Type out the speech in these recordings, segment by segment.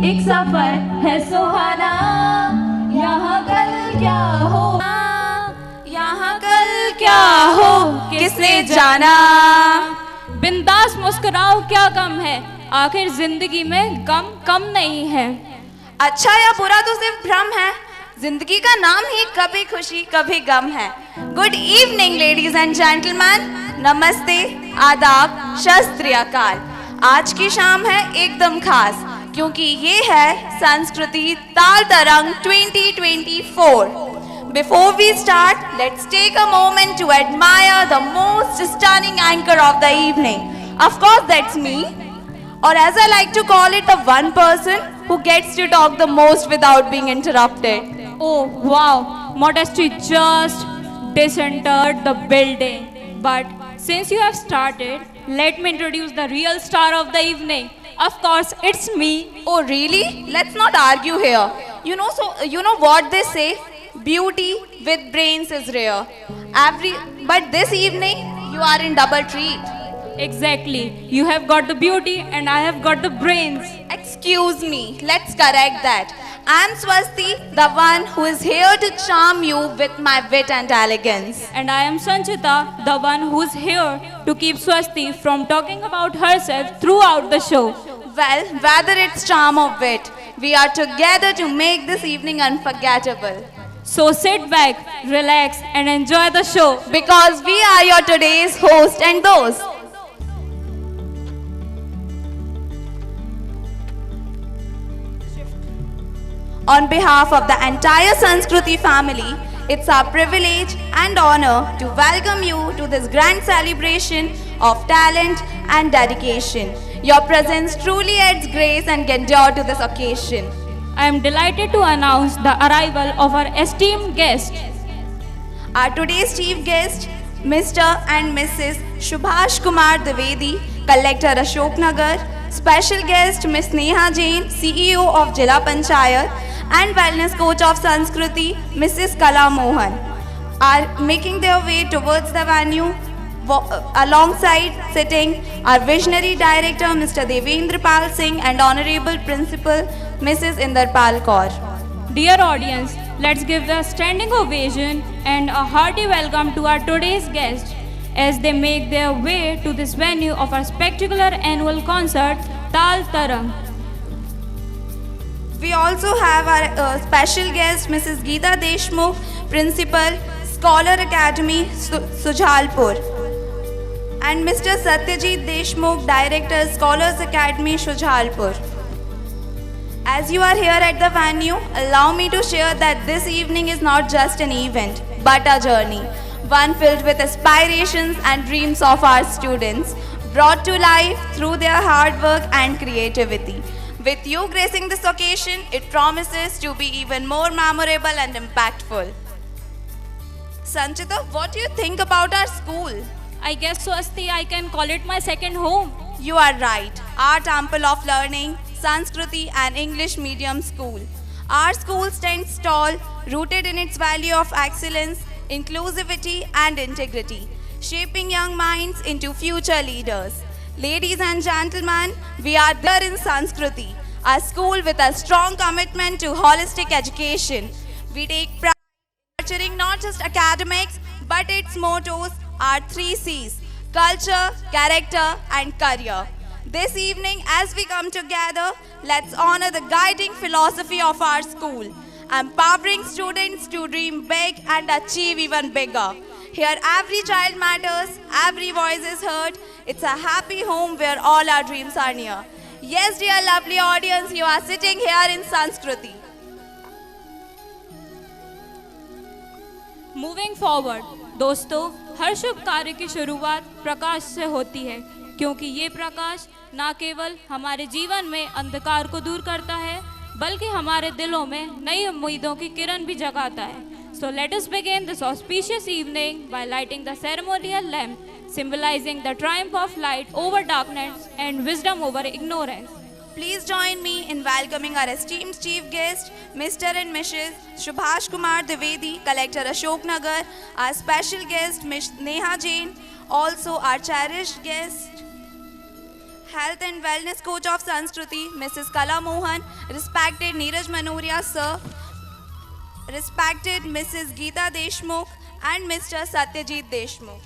एक सफर है सुहाना, यहाँ कल क्या हो, यहाँ कल क्या हो किसने जाना। बिंदास मुस्कुराओ क्या गम है, आखिर जिंदगी में गम कम नहीं है। अच्छा या बुरा तो सिर्फ भ्रम है, जिंदगी का नाम ही कभी खुशी कभी गम है। Good evening ladies and gentleman, नमस्ते, आदाब, शस्त्र अकाल। आज की शाम है एकदम खास, क्योंकि ये है संस्कृति ताल तरंग 2024। Before we start, let's take a moment to admire the most stunning anchor of the evening. Of course, that's me. Or as I like to call it, the one person who gets to talk the most without being interrupted. Oh wow, modesty just disentered the building. But since you have started, let me introduce the real star of the evening. Of course, it's me. Oh really? Let's not argue here. You know what they say? Beauty with brains is rare. But this evening, you are in double treat. Exactly. You have got the beauty and I have got the brains. Excuse me, let's correct that. I'm Swasti, the one who is here to charm you with my wit and elegance. And I am Sanchita, the one who's here to keep Swasti from talking about herself throughout the show. Well, whether it's charm or wit, we are together to make this evening unforgettable. So sit back, relax and enjoy the show. Because we are your today's host and those. On behalf of the entire Sanskriti family, it's our privilege and honor to welcome you to this grand celebration of talent and dedication. Your presence truly adds grace and grandeur to this occasion. I am delighted to announce the arrival of our esteemed guest. Our today's chief guest, Mr. and Mrs. Subhash Kumar Dwivedi, Collector Ashok Nagar, special guest Ms. Neha Jain, CEO of Jila Panchayat, and wellness coach of Sanskriti, Mrs. Kala Mohan, are making their way towards the venue. Alongside sitting our visionary director Mr. Devendra Pal Singh and Honorable Principal Mrs. Inderpal Kaur. Dear audience, let's give a standing ovation and a hearty welcome to our today's guests as they make their way to this venue of our spectacular annual concert, Tal Tarang. We also have our special guest Mrs. Geeta Deshmukh, Principal, Scholar Academy, Sujhalpur, and Mr. Satyajit Deshmukh, Director, Scholars Academy, Sujhalpur. As you are here at the venue, allow me to share that this evening is not just an event, but a journey, one filled with aspirations and dreams of our students, brought to life through their hard work and creativity. With you gracing this occasion, it promises to be even more memorable and impactful. Sanchita, what do you think about our school? I guess, Swasti, I can call it my second home. You are right. Our temple of learning, Sanskriti and English medium school. Our school stands tall, rooted in its value of excellence, inclusivity and integrity, shaping young minds into future leaders. Ladies and gentlemen, we are there in Sanskriti, a school with a strong commitment to holistic education. We take pride in nurturing not just academics, but its mottos are 3 C's: culture, character, and career. This evening, as we come together, let's honor the guiding philosophy of our school, empowering students to dream big and achieve even bigger. Here, every child matters, every voice is heard. It's a happy home where all our dreams are near. Yes, dear lovely audience, you are sitting here in Sanskriti. Moving forward, दोस्तों, हर शुभ कार्य की शुरुआत प्रकाश से होती है, क्योंकि ये प्रकाश ना केवल हमारे जीवन में अंधकार को दूर करता है, बल्कि हमारे दिलों में नई उम्मीदों की किरण भी जगाता है. So let us begin this auspicious evening by lighting the ceremonial lamp, symbolizing the triumph of light over darkness and wisdom over ignorance. Please join me in welcoming our esteemed chief guest, Mr. and Mrs. Subhash Kumar Dwivedi, Collector Ashok Nagar, our special guest, Ms. Neha Jain, also our cherished guest, Health and Wellness Coach of Sanskriti, Mrs. Kala Mohan, respected Neeraj Manoria sir, respected Mrs. Geeta Deshmukh and Mr. Satyajit Deshmukh.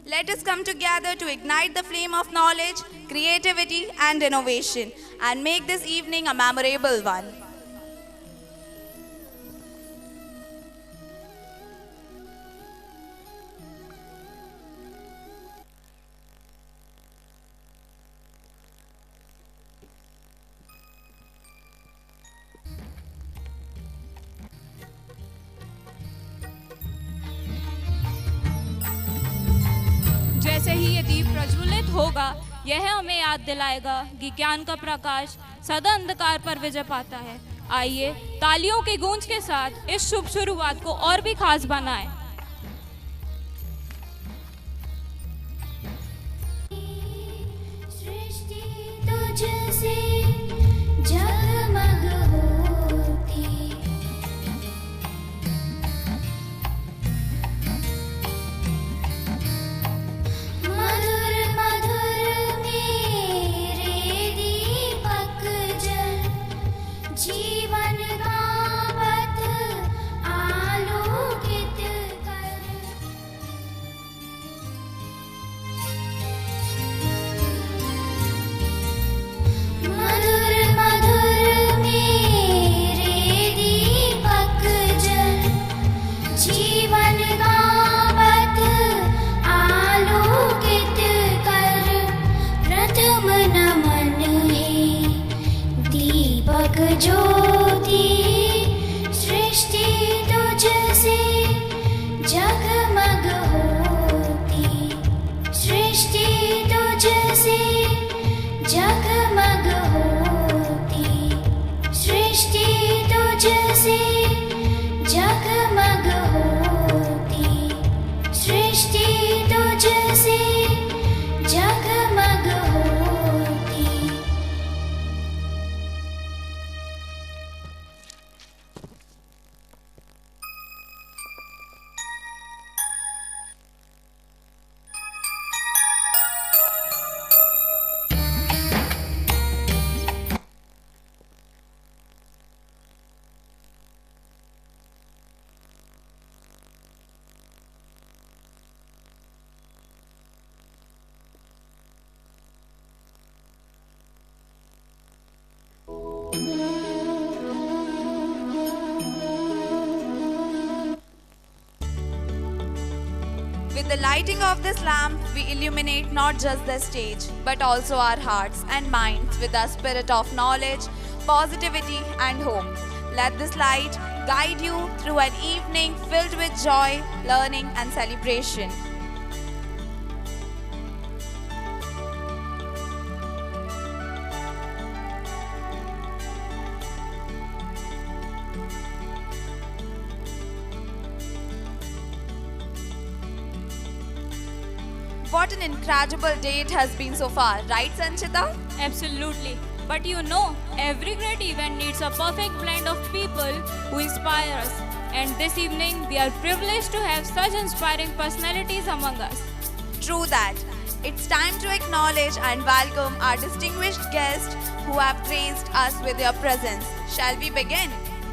Let us come together to ignite the flame of knowledge, creativity and innovation and make this evening a memorable one. जैसे ही ये दीप प्रज्वलित होगा, यह हमें याद दिलाएगा कि ज्ञान का प्रकाश सदा अंधकार पर विजय पाता है। आइए तालियों की गूंज के साथ इस शुभ शुरुआत को और भी खास बनाएं। सृष्टि तुझसे जगमग होती, मधुर मधुर मेरे दीपक जल, जीवन का पथ आलोकित कर। मधुर मधुर मेरे दीपक जल, जीवन का पथ आलोकित कर। प्रथम नमन है दीपक ज्योति, सृष्टि तुझसे जगमग होती, सृष्टि तुझसे जगमग होती, सृष्टि तुझसे जगमग होती, सृष्टि तुझसे जगमग होती। With the lighting of this lamp, we illuminate not just the stage, but also our hearts and minds with the spirit of knowledge, positivity, and hope. Let this light guide you through an evening filled with joy, learning, and celebration. What an incredible day it has been so far, right Sanchita? Absolutely. But you know, every great event needs a perfect blend of people who inspire us. And this evening, we are privileged to have such inspiring personalities among us. True that. It's time to acknowledge and welcome our distinguished guests who have graced us with their presence. Shall we begin?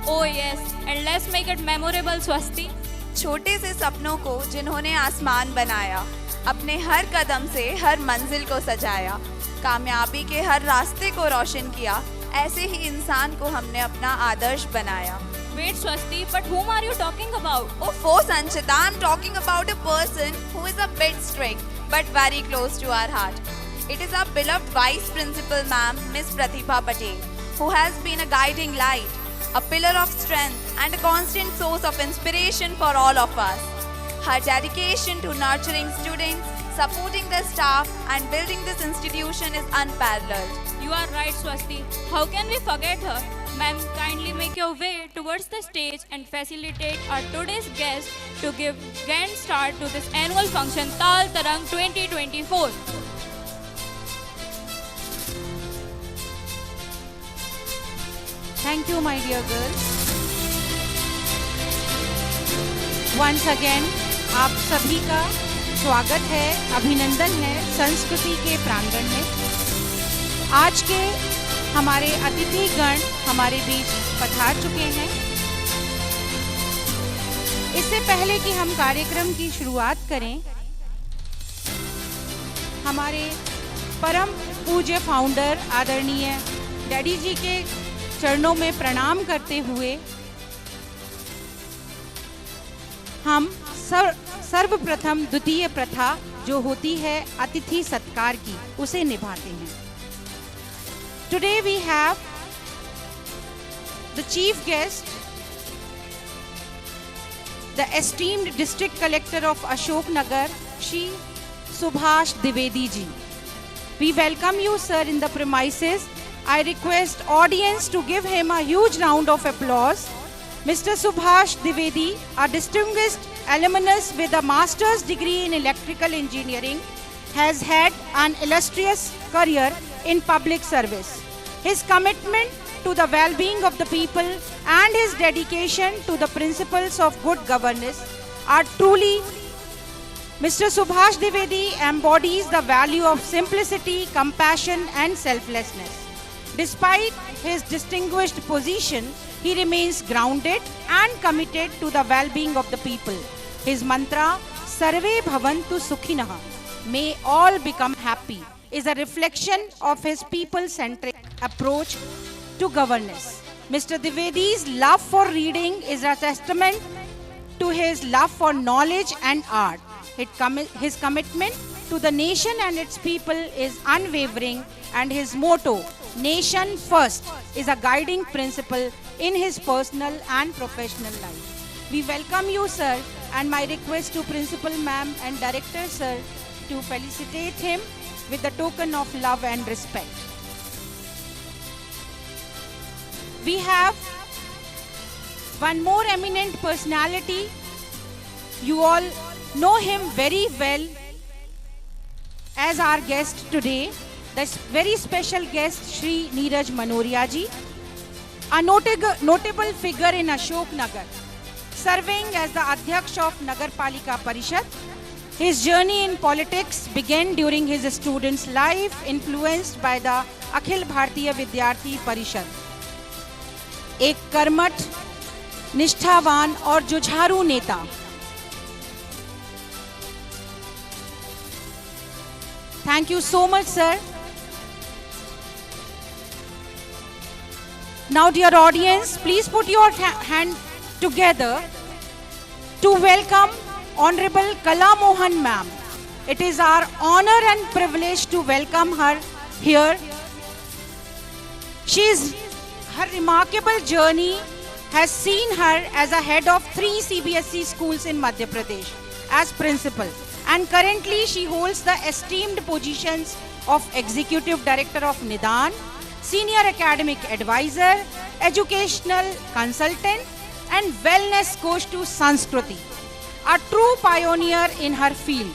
Oh yes, and let's make it memorable, Swasti. छोटे से सपनों को जिन्होंने आसमान बनाया, अपने हर कदम से हर मंजिल को सजाया, कामयाबी के हर रास्ते को रोशन किया, ऐसे ही इंसान को हमने अपना आदर्श बनाया। Wait, Swasti, but whom are you talking about? Oh, Sanchita, I'm talking about a person who is a bit strict but very close to our heart. It is our beloved Vice Principal Ma'am, Miss Pratibha Patel, who has been a guiding light, a pillar of strength and a constant source of inspiration for all of us. Her dedication to nurturing students, supporting the staff and building this institution is unparalleled. You are right, Swasti. How can we forget her? Ma'am, kindly make your way towards the stage and facilitate our today's guest to give grand start to this annual function Tal Tarang 2024. Thank you, my dear girls. Once again, आप सभी का स्वागत है, अभिनंदन है संस्कृति के प्रांगण में। आज के हमारे अतिथिगण हमारे बीच पधार चुके हैं। इससे पहले कि हम कार्यक्रम की शुरुआत करें, हमारे परम पूज्य फाउंडर आदरणीय डैडी जी के चरणों में प्रणाम करते हुए हम सर्वप्रथम द्वितीय प्रथा जो होती है अतिथि सत्कार की, उसे निभाते हैं। Today we have the chief guest, the esteemed district collector of Ashoknagar, Shri Subhash Dwivedi ji. We welcome you, sir, in the premises. I request audience to give him a huge round of applause. Mr. Subhash Dwivedi, a distinguished alumnus with a master's degree in electrical engineering, has had an illustrious career in public service. His commitment to the well-being of the people and his dedication to the principles of good governance are truly. Mr. Subhash Dwivedi embodies the value of simplicity, compassion and selflessness. Despite his distinguished position, he remains grounded and committed to the well-being of the people. His mantra, Sarve Bhavantu Sukhinah, may all become happy, is a reflection of his people-centric approach to governance. Mr. Dwivedi's love for reading is a testament to his love for knowledge and art. His commitment to the nation and its people is unwavering, and his motto, Nation First, is a guiding principle in his personal and professional life. We welcome you, sir, and my request to Principal Ma'am and Director, sir, to felicitate him with the token of love and respect. We have one more eminent personality. You all know him very well as our guest today, the very special guest Shri Neeraj Manoria ji, a notable figure in Ashoknagar, serving as the Adhyaksh of Nagar Palika Parishad. His journey in politics began during his student's life, influenced by the Akhil Bharatiya Vidyarthi Parishad. एक कर्मठ, निष्ठावान और जुझारू नेता। Thank you so much, sir. Now, dear audience, please put your hand together to welcome Honorable Kala Mohan ma'am. It is our honor and privilege to welcome her here. Her remarkable journey has seen her as a head of 3 CBSE schools in Madhya Pradesh as principal. And currently she holds the esteemed positions of Executive Director of Nidan, Senior Academic Advisor, Educational Consultant and Wellness Coach to Sanskriti. A true pioneer in her field,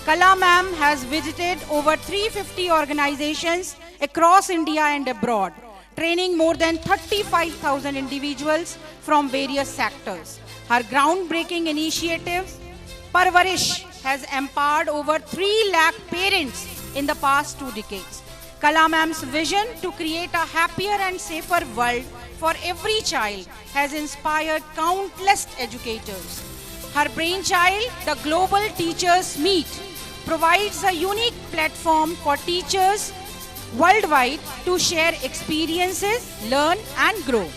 Kala ma'am has visited over 350 organizations across India and abroad, training more than 35,000 individuals from various sectors. Her groundbreaking initiative, Parvarish, has empowered over 3 lakh parents in the past 2 decades. Kala ma'am's vision to create a happier and safer world for every child has inspired countless educators. Her brainchild, the Global Teachers Meet, provides a unique platform for teachers worldwide to share experiences, learn and grow.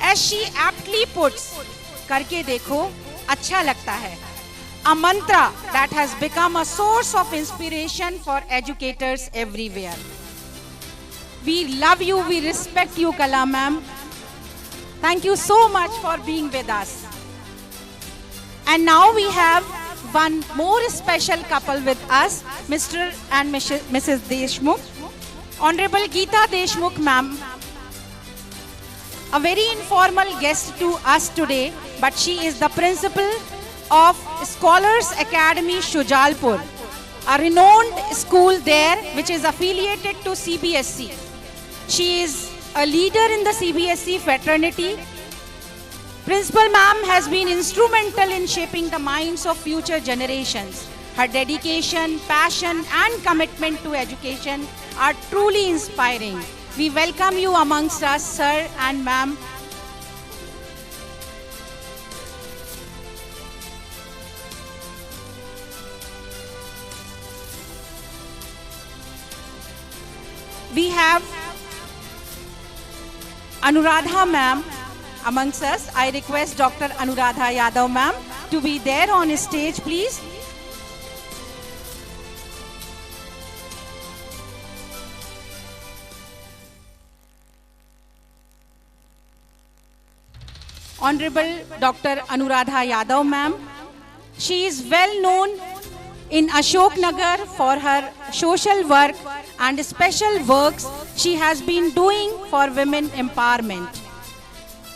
As she aptly puts, करके देखो अच्छा लगता है, a mantra that has become a source of inspiration for educators everywhere. We love you, we respect you, Kala ma'am. Thank you so much for being with us. And now we have one more special couple with us, Mr. and Mrs. Deshmukh. Honorable Geeta Deshmukh ma'am, a very informal guest to us today, but she is the principal of Scholars Academy Shujalpur, a renowned school there which is affiliated to CBSE. She is a leader in the CBSE fraternity. Principal ma'am has been instrumental in shaping the minds of future generations. Her dedication, passion and commitment to education are truly inspiring. We welcome you amongst us, sir and ma'am. We have Anuradha ma'am amongst us. I request Dr. Anuradha Yadav ma'am to be there on stage, please. Honorable Dr. Anuradha Yadav ma'am. She is well known in Ashok Nagar for her social work and special works she has been doing for women empowerment.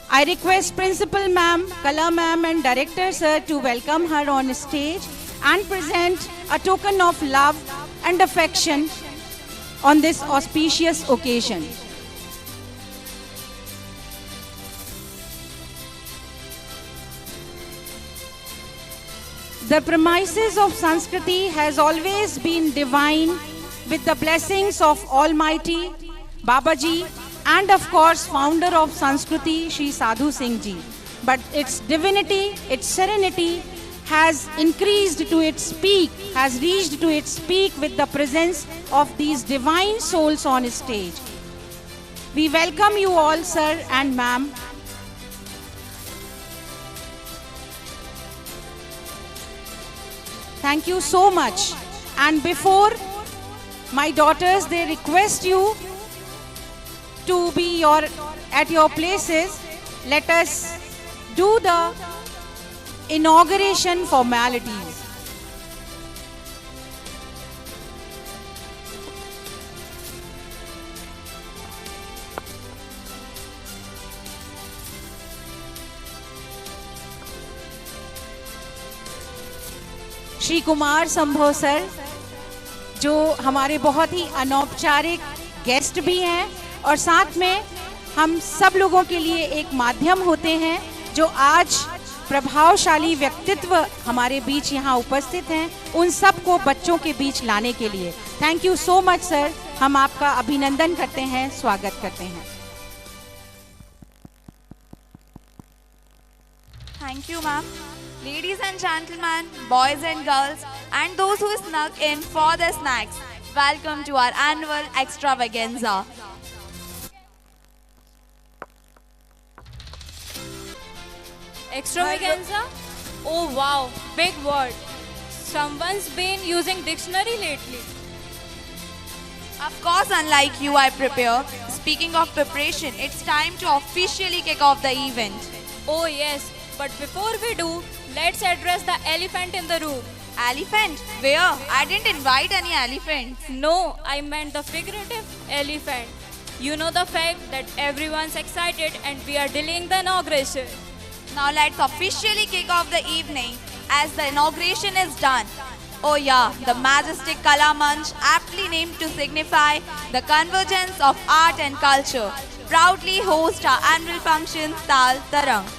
I request Principal ma'am, Kala ma'am and Director sir to welcome her on stage and present a token of love and affection on this auspicious occasion. The premises of Sanskriti has always been divine with the blessings of Almighty Babaji and of course founder of Sanskriti Shri Sadhu Singh Ji. But its divinity, its serenity has increased to its peak, has reached to its peak with the presence of these divine souls on stage. We welcome you all, sir and ma'am. Thank you so much. And before my daughters, they request you to be at your places. Let us do the inauguration formalities. Shri Kumar संभव sir, जो हमारे बहुत ही अनौपचारिक guest भी हैं और साथ में हम सब लोगों के लिए एक माध्यम होते हैं, जो आज प्रभावशाली व्यक्तित्व हमारे बीच यहाँ उपस्थित हैं, उन सब को बच्चों के बीच लाने के लिए। Thank you so much sir, हम आपका अभिनंदन करते हैं, स्वागत करते हैं। Thank you, ma'am. Ladies and gentlemen, boys and girls, and those who snuck in for the snacks, welcome to our annual extravaganza. Extravaganza? Oh wow, big word. Someone's been using dictionary lately. Of course, unlike you, I prepare. Speaking of preparation, it's time to officially kick off the event. Oh yes, but before we do, let's address the elephant in the room. Elephant? Where? I didn't invite any elephants. No, I meant the figurative elephant. You know the fact that everyone's excited and we are delaying the inauguration. Now let's officially kick off the evening as the inauguration is done. Oh yeah, the majestic Kala Manch, aptly named to signify the convergence of art and culture, proudly host our annual function Tal Tarang.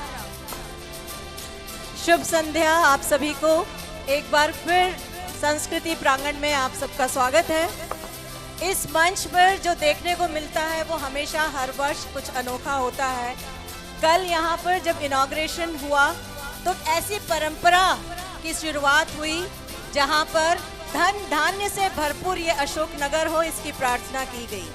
शुभ संध्या आप सभी को। एक बार फिर संस्कृति प्रांगण में आप सबका स्वागत है। इस मंच पर जो देखने को मिलता है वो हमेशा हर वर्ष कुछ अनोखा होता है। कल यहाँ पर जब इनॉग्रेशन हुआ तो ऐसी परंपरा की शुरुआत हुई जहाँ पर धन धान्य से भरपूर ये अशोक नगर हो, इसकी प्रार्थना की गई।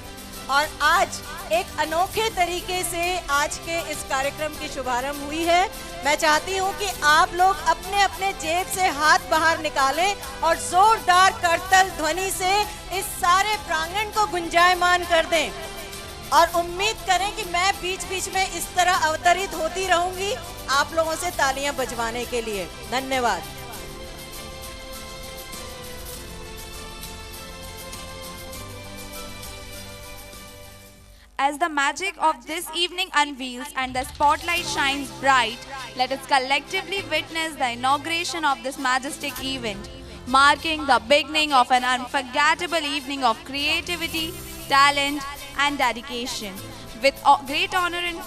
और आज एक अनोखे तरीके से आज के इस कार्यक्रम की शुभारंभ हुई है। मैं चाहती हूँ कि आप लोग अपने अपने जेब से हाथ बाहर निकालें और जोरदार करतल ध्वनि से इस सारे प्रांगण को गुंजायमान कर दें और उम्मीद करें कि मैं बीच बीच में इस तरह अवतरित होती रहूंगी आप लोगों से तालियां बजवाने के लिए। धन्यवाद। As the magic of this evening unveils and the spotlight shines bright, let us collectively witness the inauguration of this majestic event, marking the beginning of an unforgettable evening of creativity, talent, and dedication. With great honor and